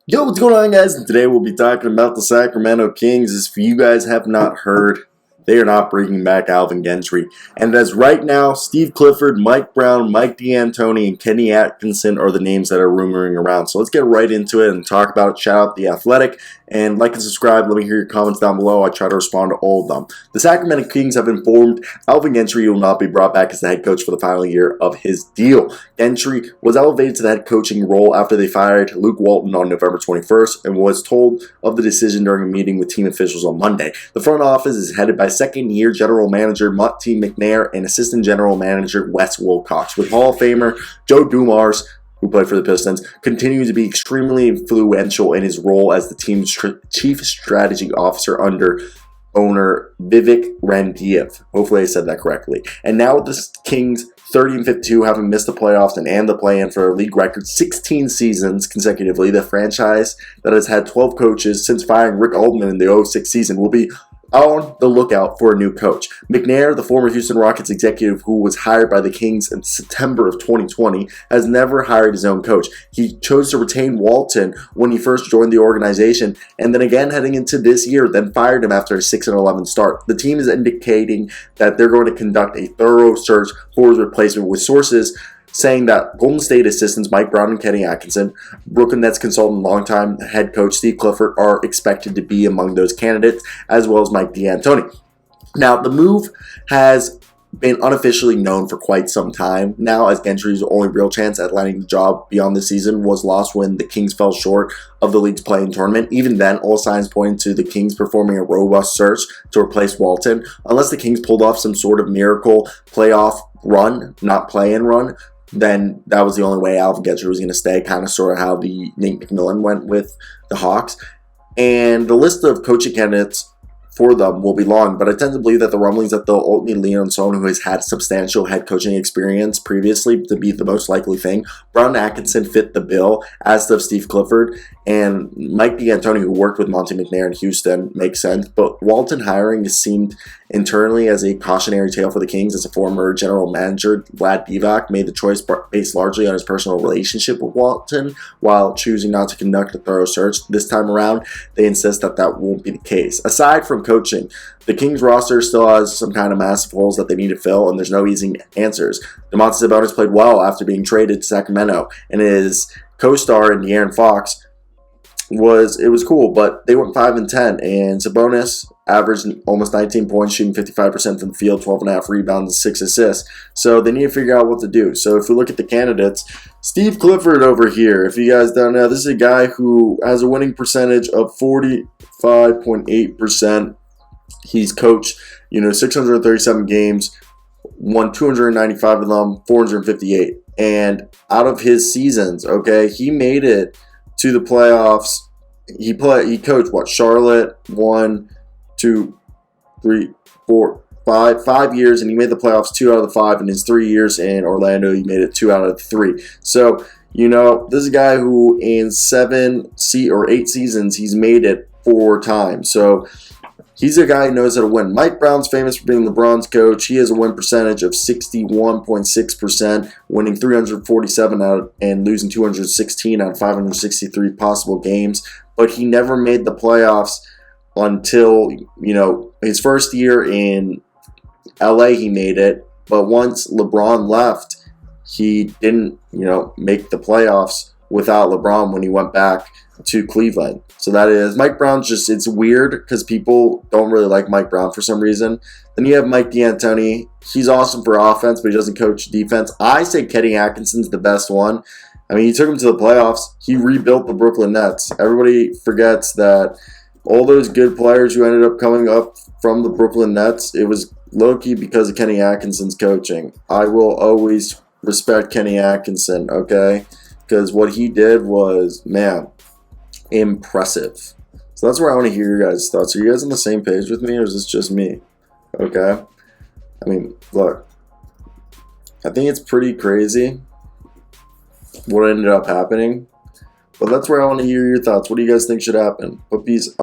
Yo, what's going on, guys? And today we'll be talking about the Sacramento Kings. If you guys have not heard, they are not bringing back Alvin Gentry. And as right now, Steve Clifford, Mike Brown, Mike D'Antoni, and Kenny Atkinson are the names that are rumoring around. So let's get right into it and talk about it. Shout out The Athletic. And like and subscribe. Let me hear your comments down below. I try to respond to all of them. The Sacramento Kings have informed Alvin Gentry will not be brought back as the head coach for the final year of his deal. Gentry was elevated to the head coaching role after they fired Luke Walton on November 21st and was told of the decision during a meeting with team officials on Monday. The front office is headed by second-year general manager Monty McNair and assistant general manager Wes Wilcox, with Hall of Famer Joe Dumars, who played for the Pistons, continuing to be extremely influential in his role as the team's chief strategy officer under owner Vivek Randiyev. Hopefully I said that correctly. And now with the Kings 30-52, having missed the playoffs and the play-in for a league record 16 seasons consecutively, the franchise that has had 12 coaches since firing Rick Altman in the 2006 season will be on the lookout for a new coach. McNair, the former Houston Rockets executive who was hired by the Kings in September of 2020, has never hired his own coach. He chose to retain Walton when he first joined the organization, and then again heading into this year, then fired him after a 6-11 start. The team is indicating that they're going to conduct a thorough search for his replacement, with sources saying that Golden State assistants Mike Brown and Kenny Atkinson, Brooklyn Nets consultant longtime head coach Steve Clifford are expected to be among those candidates, as well as Mike D'Antoni. Now, the move has been unofficially known for quite some time now, as Gentry's only real chance at landing the job beyond the season was lost when the Kings fell short of the league's play-in tournament. Even then, all signs point to the Kings performing a robust search to replace Walton, unless the Kings pulled off some sort of miracle playoff run, not play-in run. Then that was the only way Alvin Gentry was going to stay, kind of sort of how the Nate McMillan went with the Hawks. And the list of coaching candidates for them will be long, but I tend to believe that the rumblings that they'll ultimately lean on someone who has had substantial head coaching experience previously to be the most likely thing. Brown and Atkinson fit the bill, as does Steve Clifford, and Mike D'Antoni, who worked with Monty McNair in Houston, makes sense. But Walton hiring is seemed internally as a cautionary tale for the Kings, as a former general manager, Vlad Divac, made the choice based largely on his personal relationship with Walton, while choosing not to conduct a thorough search. This time around, they insist that that won't be the case. Aside from coaching, the Kings roster still has some kind of massive holes that they need to fill, and there's no easy answers. Domantas Sabonis played well after being traded to Sacramento, and his co-star in De'Aaron Fox was cool, but they went 5-10, and Sabonis averaged almost 19 points, shooting 55% from the field, 12.5 rebounds, and 6 assists. So they need to figure out what to do. So if we look at the candidates, Steve Clifford over here, if you guys don't know, this is a guy who has a winning percentage of 45.8%. He's coached, 637 games, won 295 of them, 458. And out of his seasons, he made it to the playoffs. He coached Charlotte, 1, 2, 3, 4, 5 years, and he made the playoffs 2 out of the 5. In his 3 years in Orlando, he made it 2 out of the 3. So, this is a guy who in 7 or 8 seasons, he's made it 4 times. So he's a guy who knows how to win. Mike Brown's famous for being LeBron's coach. He has a win percentage of 61.6%, winning 347 out and losing 216 out of 563 possible games. But he never made the playoffs until, his first year in LA, he made it. But once LeBron left, he didn't, make the playoffs without LeBron when he went back to Cleveland. So that is Mike Brown. It's weird because people don't really like Mike Brown for some reason. Then you have Mike D'Antoni. He's awesome for offense, but he doesn't coach defense. I say Kenny Atkinson's the best one. He took him to the playoffs. He rebuilt the Brooklyn Nets. Everybody forgets that all those good players who ended up coming up from the Brooklyn Nets, it was low-key because of Kenny Atkinson's coaching. I will always respect Kenny Atkinson, because what he did was, impressive. So that's where I want to hear your guys' thoughts. Are you guys on the same page with me, or is this just me? Look, I think it's pretty crazy what ended up happening, but that's where I want to hear your thoughts. What do you guys think should happen? But peace.